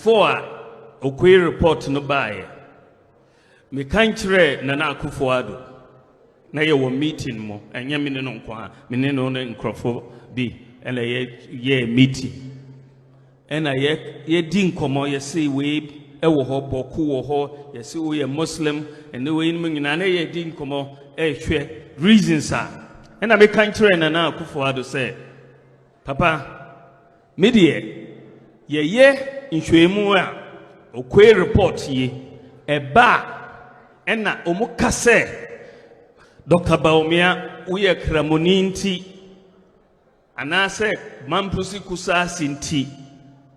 For Okwere report no buy. Me kanchre Nana Akufo-Addo. Na ye wo meeting mo. Enya me no nkwa. Me ne no nkrofo bi. Ena ye meeting. Ena ye di nkomo ye say we ewo ho boku wo ho ye say we Muslim and we nyina na ye di nkomo hwe reasons are. Ena me kanchre Nana Akufo-Addo say papa me de ye nhwemu a Okwere report ye eba ena omuka se Dr. Baumia uye kramoni nti anase mampusi kusa sinti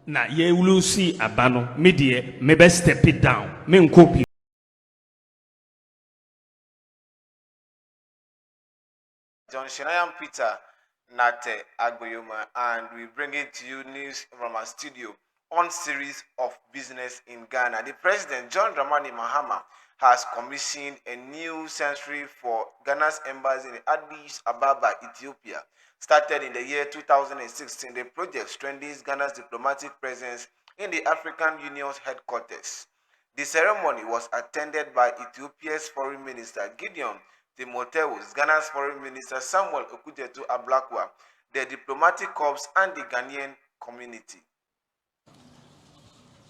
na ye ulusi abano medie mebe step it down me nkopi John Shinayan Peter Nate Agboyoma, and we bring it to you news from our studio on series of business in Ghana. The president John Dramani Mahama has commissioned a new sanctuary for Ghana's embassy in Addis Ababa, Ethiopia. Started in the year 2016, the project strengthens Ghana's diplomatic presence in the African Union's headquarters. The ceremony was attended by Ethiopia's Foreign Minister Gideon Timotheus, Ghana's Foreign Minister Samuel Okujetu Ablakwa, the diplomatic corps, and the Ghanaian community.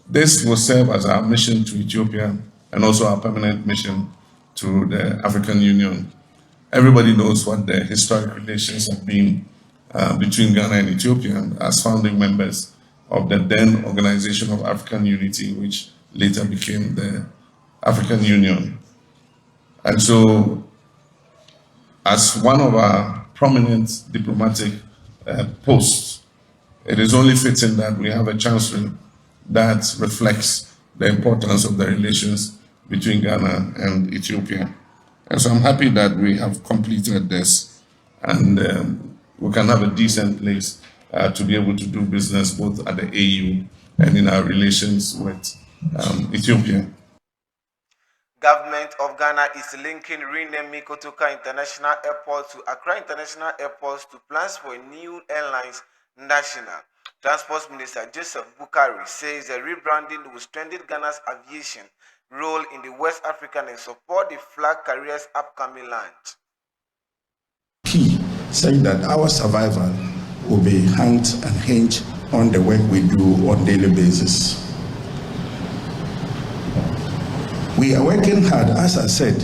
This will serve as our mission to Ethiopia and also our permanent mission to the African Union. Everybody knows what the historic relations have been between Ghana and Ethiopia as founding members of the then Organization of African Unity, which later became the African Union. And so, as one of our prominent diplomatic posts, it is only fitting that we have a chancery that reflects the importance of the relations between Ghana and Ethiopia. And so I'm happy that we have completed this and we can have a decent place to be able to do business both at the AU and in our relations with Ethiopia. Government of Ghana is linking renaming Kotoka International Airport to Accra International Airport to plans for a new airlines national. Transport Minister Joseph Bukari says the rebranding will strengthen Ghana's aviation role in the West African and support the flag carrier's upcoming launch. Key, saying that our survival will be hanged and hinged on the work we do on a daily basis. We are working hard, as I said,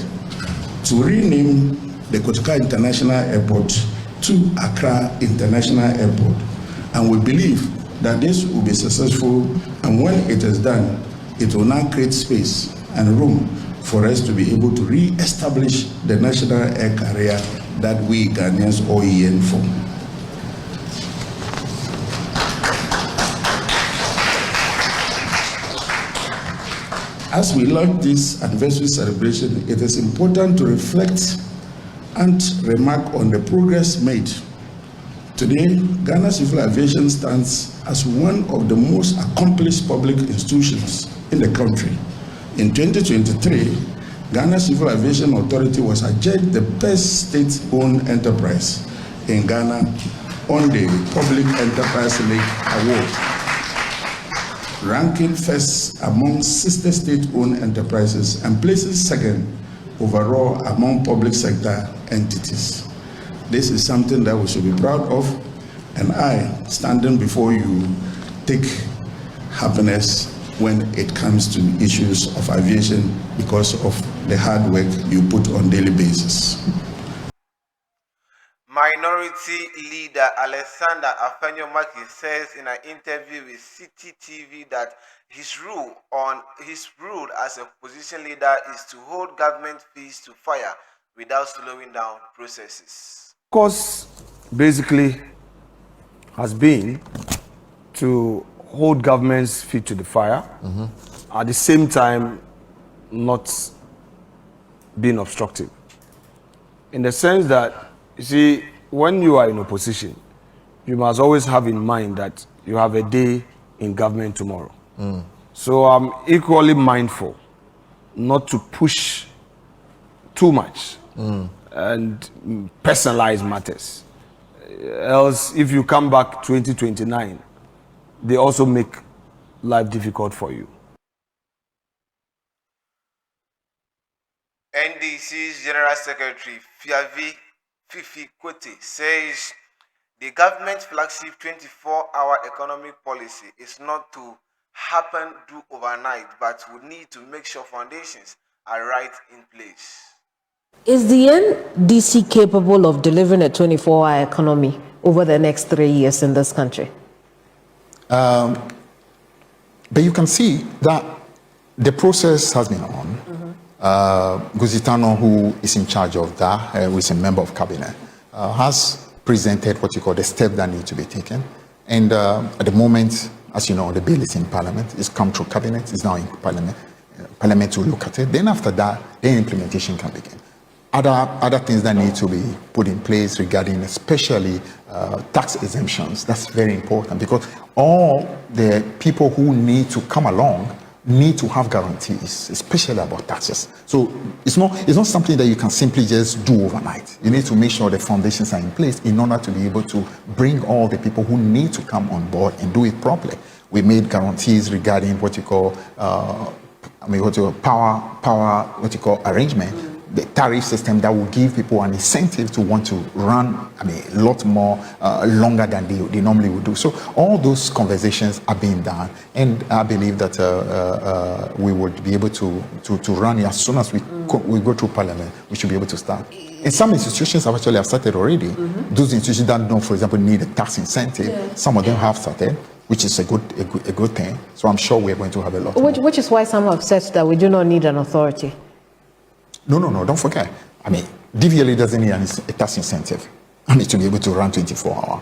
to rename the Kotoka International Airport to Accra International Airport. And we believe that this will be successful, and when it is done, it will now create space and room for us to be able to re-establish the national air carrier that we Ghanaians all yearn for. As we launch this anniversary celebration, it is important to reflect and remark on the progress made. Today, Ghana Civil Aviation stands as one of the most accomplished public institutions in the country. In 2023, Ghana Civil Aviation Authority was adjudged the best state-owned enterprise in Ghana on the Public Enterprise League Award, ranking first among 60 state-owned enterprises and placing second overall among public sector entities. This is something that we should be proud of, and I, standing before you, take happiness when it comes to issues of aviation because of the hard work you put on a daily basis. Minority leader Alexander Afenyo Markins says in an interview with City TV that his rule as a opposition leader is to hold government fees to fire without slowing down processes. Course basically has been to hold government's feet to the fire, at the same time not being obstructive. In the sense that, you see, when you are in opposition, you must always have in mind that you have a day in government tomorrow. So I'm equally mindful not to push too much and personalize matters. Else, if you come back 2029, they also make life difficult for you. NDC's General Secretary Fifi Kwetey says the government's flagship 24-hour economic policy is not to happen do overnight, but would need to make sure foundations are right in place. Is the NDC capable of delivering a 24-hour economy over the next 3 years in this country? But you can see that the process has been on. Guzitano, who is in charge of that, who is a member of cabinet, has presented what you call the steps that need to be taken. And at the moment, as you know, the bill is in Parliament. It's come through cabinet. It's now in Parliament. Parliament will look at it. Then after that, the implementation can begin. Other things that need to be put in place regarding especially tax exemptions. That's very important because all the people who need to come along need to have guarantees, especially about taxes. So it's not something that you can simply just do overnight. You need to make sure the foundations are in place in order to be able to bring all the people who need to come on board and do it properly. We made guarantees regarding what you call power arrangement. The tariff system that will give people an incentive to want to run, a lot more longer than they normally would do. So all those conversations are being done, and I believe that we would be able to run it as soon as we go through Parliament. We should be able to start. And some institutions have started already. Those institutions that don't, for example, need a tax incentive, some of them have started, which is a good thing. So I'm sure we're going to have a lot. Which is why some have said that we do not need an authority. No, don't forget. DVLA doesn't need a tax incentive. To be able to run 24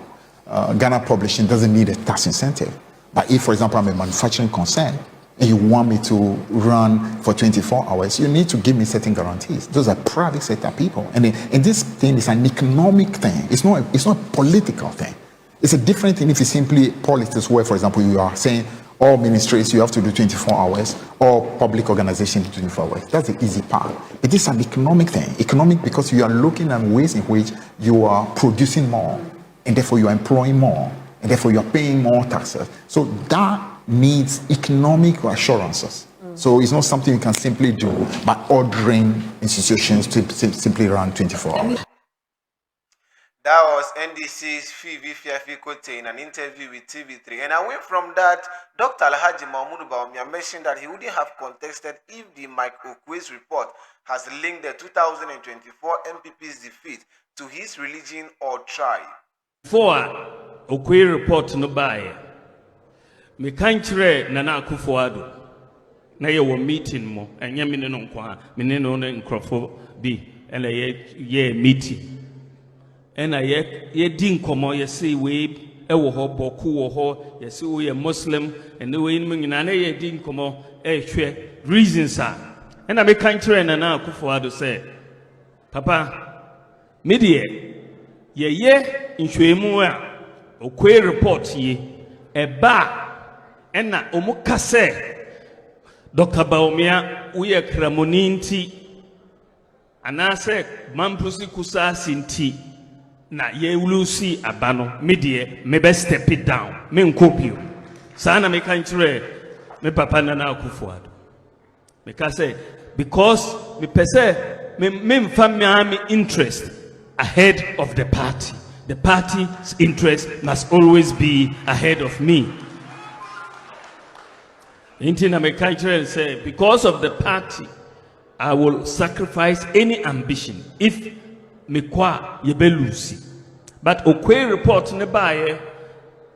hours. Ghana Publishing doesn't need a tax incentive. But if, for example, I'm a manufacturing concern and you want me to run for 24 hours, you need to give me certain guarantees. Those are private sector people. And this thing is an economic thing. It's not a political thing. It's a different thing if it's simply politics where, for example, you are saying, all ministries, you have to do 24 hours, or public organizations, 24 hours. That's the easy part. It is an economic thing. Economic because you are looking at ways in which you are producing more, and therefore you are employing more, and therefore you are paying more taxes. So that needs economic assurances. So it's not something you can simply do by ordering institutions to simply run 24 hours. That was NDC's Fifi Fiavi Kwetey in an interview with TV3. And away from that, Dr. Alhaji Mahmoud Bawumia mentioned that he wouldn't have contested if the Mike Okwe's report has linked the 2024 MPP's defeat to his religion or tribe. Before Okwe report no buy, me kanchire Nana Akufo-Addo na ye wo meeting mo enye me no nkwa me ne no nkrofo bi ena ye meeting. And ye din komo ye say we ewo ho boku wo ho ye say we Muslim and the way nyina na ye din komo hwe reasons are and I make country na na Akufo-Addo say papa me de ye nhwemu a Okwe report ye eba ena omuka say Dr. Bawumia we kramoni nti anase mampusi kusa sinti na ye ulusi abano medie me be step it down me nkopio sana me kanchire me papa Nana Akufo-Addo me ka say because me pese me mfa interest ahead of the party's interest must always be ahead of me. Intina me kanchire say because of the party I will sacrifice any ambition if Mekwa yebelusi. But Okwe report ne baye,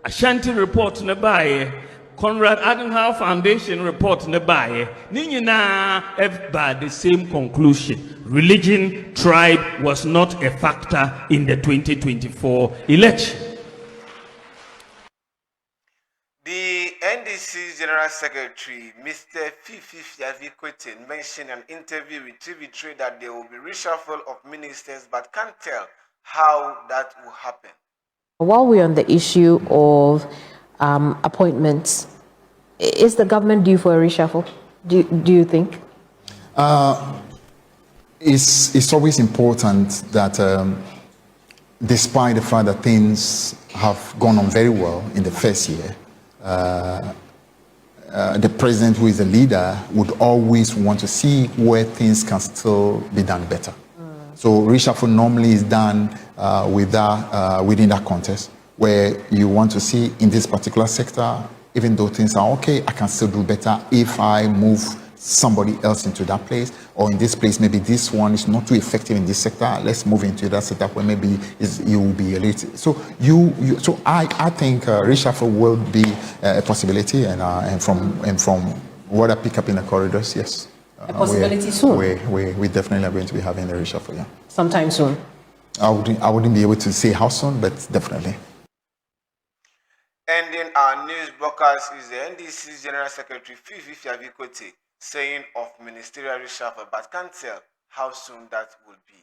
Ashanti report ne baye, Conrad Adenauer Foundation report ne baye, Ninyina by the same conclusion. Religion, tribe was not a factor in the 2024 election. The NDC's General Secretary, Mr. Fifi Fiavi Kwetey, mentioned in an interview with TV3 that there will be reshuffle of ministers, but can't tell how that will happen. While we're on the issue of appointments, is the government due for a reshuffle? Do you think? It's always important that despite the fact that things have gone on very well in the first year, the president, who is the leader, would always want to see where things can still be done better. So reshuffle normally is done within that context, where you want to see in this particular sector, even though things are okay, I can still do better if I move somebody else into that place, or in this place, maybe this one is not too effective in this sector. Let's move into that setup where maybe you will be elite. So I think reshuffle will be a possibility, and from what I pick up in the corridors, yes, a possibility soon. We definitely are going to be having a reshuffle. Yeah, sometime soon. I wouldn't be able to say how soon, but definitely. Ending our news broadcast is the NDC's General Secretary Fifi Fiavi Kwetey saying of ministerial reshuffle, but can't tell how soon that will be.